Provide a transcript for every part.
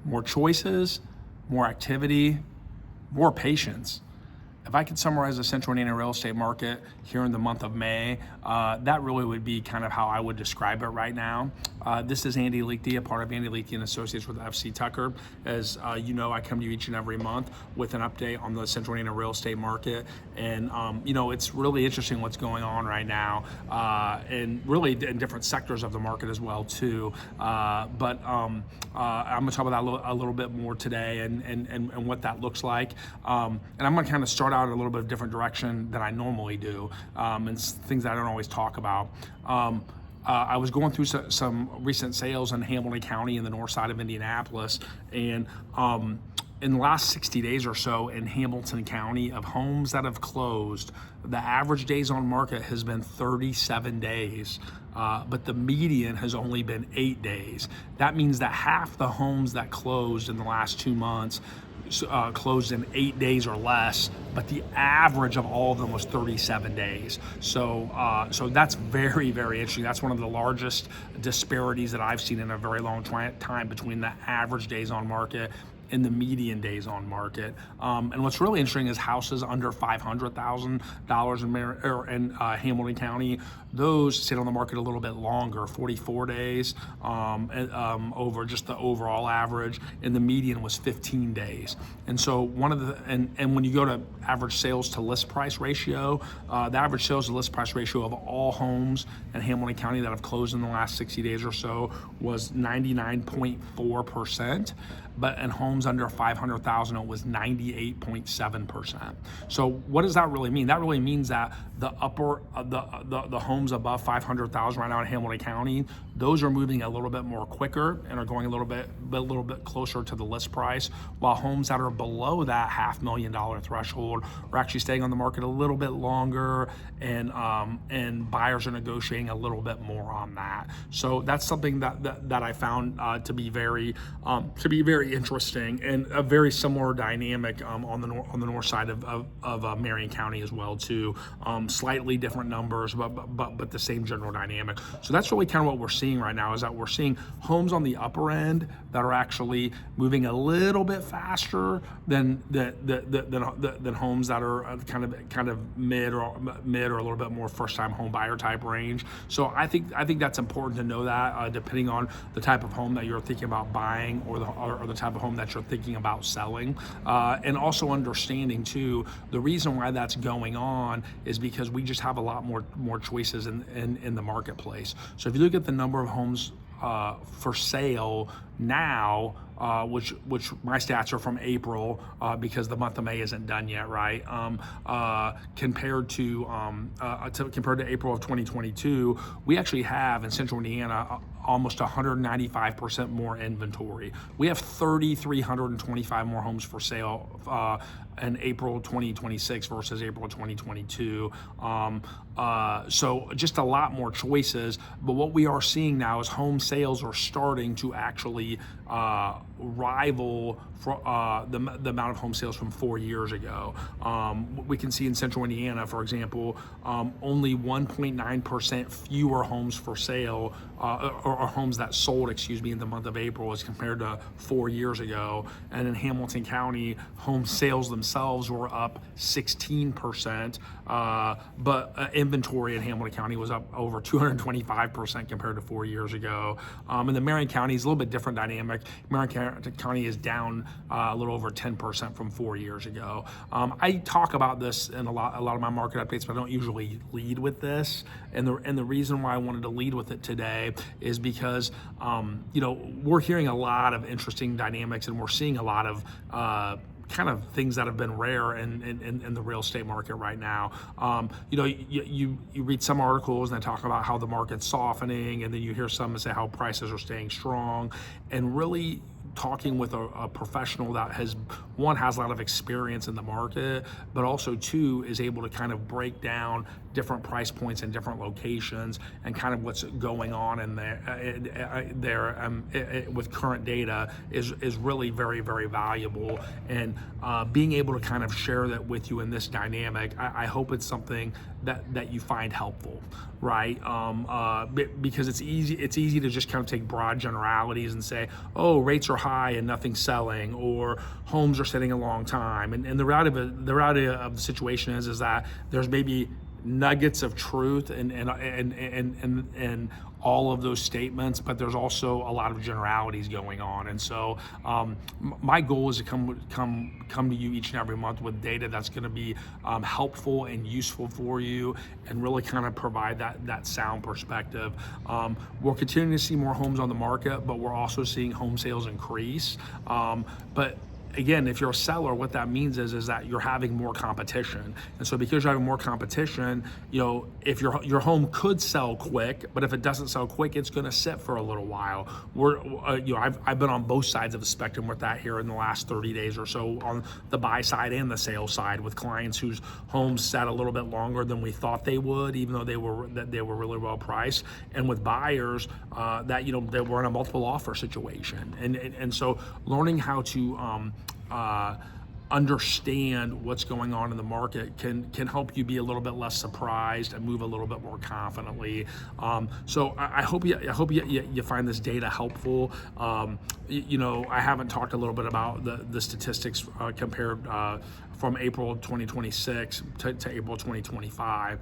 more choices, more activity, more patience. If I could summarize the Central Indiana real estate market here in the month of May, that really would be kind of how I would describe it right now. This is Andy Leakey, a part of Andy Leakey and Associates with FC Tucker. As you know, I come to you each and every month with an update on the Central Indiana real estate market. And it's really interesting what's going on right now, and really in different sectors of the market as well too. But I'm gonna talk about that a little bit more today and what that looks like. And I'm gonna kind of start out in a little bit of different direction than I normally do, and things that I don't always talk about. I was going through some recent sales in Hamilton County in the north side of Indianapolis, and in the last 60 days or so in Hamilton County of homes that have closed, the average days on market has been 37 days, but the median has only been 8 days. That means that half the homes that closed in the last 2 months closed in 8 days or less, but the average of all of them was 37 days. So that's very, very interesting. That's one of the largest disparities that I've seen in a very long time between the average days on market in the median days on market. And what's really interesting is houses under $500,000 in Hamilton County, those sit on the market a little bit longer, 44 days over just the overall average, and the median was 15 days. And so and when you go to average sales to list price ratio, the average sales to list price ratio of all homes in Hamilton County that have closed in the last 60 days or so was 99.4%. But in homes under 500,000, it was 98.7%. So what does that really mean? That really means that the homes above 500,000 right now in Hamilton County, those are moving a little bit more quicker and are going a little bit closer to the list price, while homes that are below that $500,000 threshold are actually staying on the market a little bit longer, and buyers are negotiating a little bit more on that. So that's something that I found to be very interesting, and a very similar dynamic on the north side of Marion County as well too. Slightly different numbers, but the same general dynamic. So that's really kind of what we're seeing right now, is that we're seeing homes on the upper end that are actually moving a little bit faster than homes that are kind of mid or a little bit more first time home buyer type range. So I think that's important to know that depending on the type of home that you're thinking about buying or the type of home that you're thinking about selling, and also understanding too, the reason why that's going on is because we just have a lot more choices in the marketplace. So if you look at the number of homes for sale now, which my stats are from April, because the month of May isn't done yet, right? Compared to April of 2022, we actually have in Central Indiana almost 195% more inventory. We have 3,325 more homes for sale in April 2026 versus April 2022. So just a lot more choices. But what we are seeing now is home sales are starting to actually rival the amount of home sales from 4 years ago. We can see in Central Indiana, for example, only 1.9% fewer homes for sale, or homes that sold, in the month of April as compared to 4 years ago. And in Hamilton County, home sales themselves were up 16%, but inventory in Hamilton County was up over 225% compared to 4 years ago. And the Marion County is a little bit different dynamic. Marion County is down a little over 10% from 4 years ago. I talk about this in a lot of my market updates, but I don't usually lead with this. And the reason why I wanted to lead with it today is because we're hearing a lot of interesting dynamics, and we're seeing a lot of kind of things that have been rare in the real estate market right now. You read some articles and they talk about how the market's softening, and then you hear some that say how prices are staying strong. And really talking with a professional that has one, has a lot of experience in the market, but also two, is able to kind of break down different price points in different locations and kind of what's going on in there with current data is really very, very valuable. And being able to kind of share that with you in this dynamic, I hope it's something that you find helpful, right? Because it's easy to just kind of take broad generalities and say, oh, rates are high and nothing's selling, or homes are sitting a long time. And the reality of the situation is that there's maybe nuggets of truth and all of those statements, but there's also a lot of generalities going on. And so my goal is to come to you each and every month with data that's going to be helpful and useful for you, and really kind of provide that sound perspective. We're continuing to see more homes on the market, but we're also seeing home sales increase. But again, if you're a seller, what that means is that you're having more competition. And so because you're having more competition, if your home could sell quick, but if it doesn't sell quick, it's going to sit for a little while. I've been on both sides of the spectrum with that here in the last 30 days or so, on the buy side and the sales side, with clients whose homes sat a little bit longer than we thought they would, even though they were really well priced, and with buyers that they were in a multiple offer situation. And so learning how to understand what's going on in the market can help you be a little bit less surprised and move a little bit more confidently. So I hope you find this data helpful. I haven't talked a little bit about the statistics compared from April 2026 to April 2025,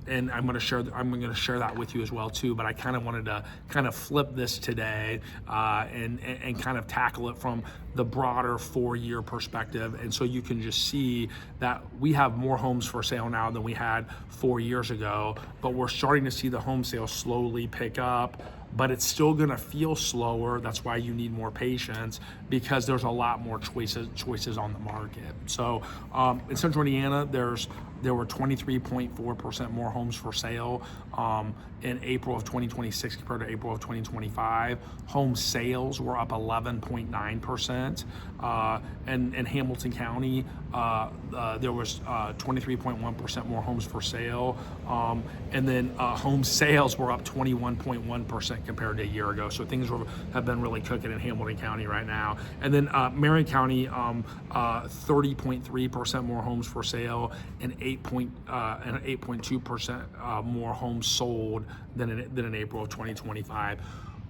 and I'm going to share that with you as well too. But I kind of wanted to kind of flip this today and kind of tackle it from the broader 4-year perspective, and so you can just see that we have more homes for sale now than we had 4 years ago, but we're starting to see the home sales slowly pick up. But it's still going to feel slower. That's why you need more patience, because there's a lot more choices on the market. So in Central Indiana, there were 23.4% more homes for sale in April of 2026 compared to April of 2025. Home sales were up 11.9%. In Hamilton County, there was 23.1% more homes for sale. And then home sales were up 21.1% compared to a year ago. So things have been really cooking in Hamilton County right now. And then Marion County, 30.3% more homes for sale, and 8.2% more homes sold than in April of 2025.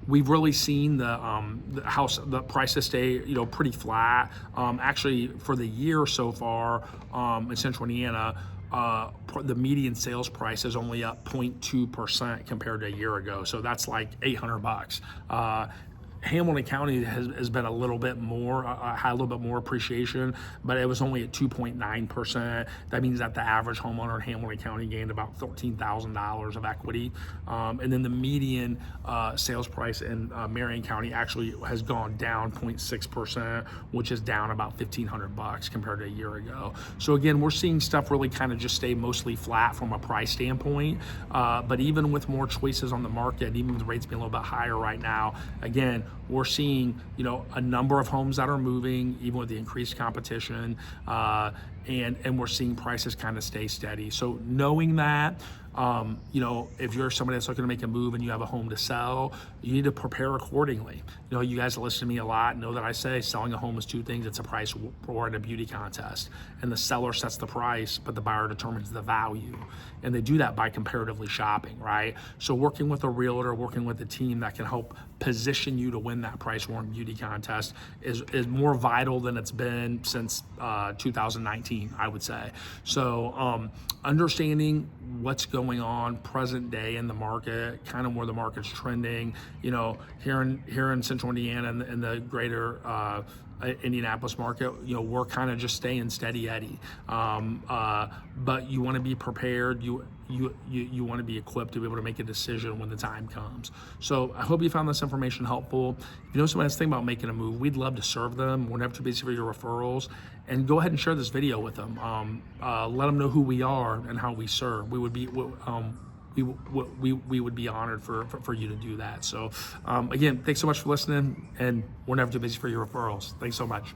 We've really seen the prices stay, pretty flat. Actually, for the year so far in Central Indiana, the median sales price is only up 0.2% compared to a year ago. So that's like $800. Hamilton County has been a little bit more, had a little bit more appreciation, but it was only at 2.9%. That means that the average homeowner in Hamilton County gained about $13,000 of equity. And then the median sales price in Marion County actually has gone down 0.6%, which is down about $1,500 compared to a year ago. So again, we're seeing stuff really kind of just stay mostly flat from a price standpoint. But even with more choices on the market, even with the rates being a little bit higher right now, again, we're seeing, a number of homes that are moving, even with the increased competition, and we're seeing prices kind of stay steady. So knowing that, if you're somebody that's looking to make a move and you have a home to sell, you need to prepare accordingly. You guys listen to me a lot, know that I say selling a home is two things. It's a price war and a beauty contest. And the seller sets the price, but the buyer determines the value. And they do that by comparatively shopping, right? So working with a realtor, working with a team that can help position you to win that price war and beauty contest is more vital than it's been since 2019, I would say. So understanding what's going on present day in the market, kind of where the market's trending, here in Central Indiana and the greater Indianapolis market, we're kind of just staying steady Eddie. But you want to be prepared. You want to be equipped to be able to make a decision when the time comes. So I hope you found this information helpful. If you know somebody that's thinking about making a move, we'd love to serve them. We're never too busy for your referrals. And go ahead and share this video with them. Let them know who we are and how we serve. We would be honored for you to do that. So again, thanks so much for listening, and we're never too busy for your referrals. Thanks so much.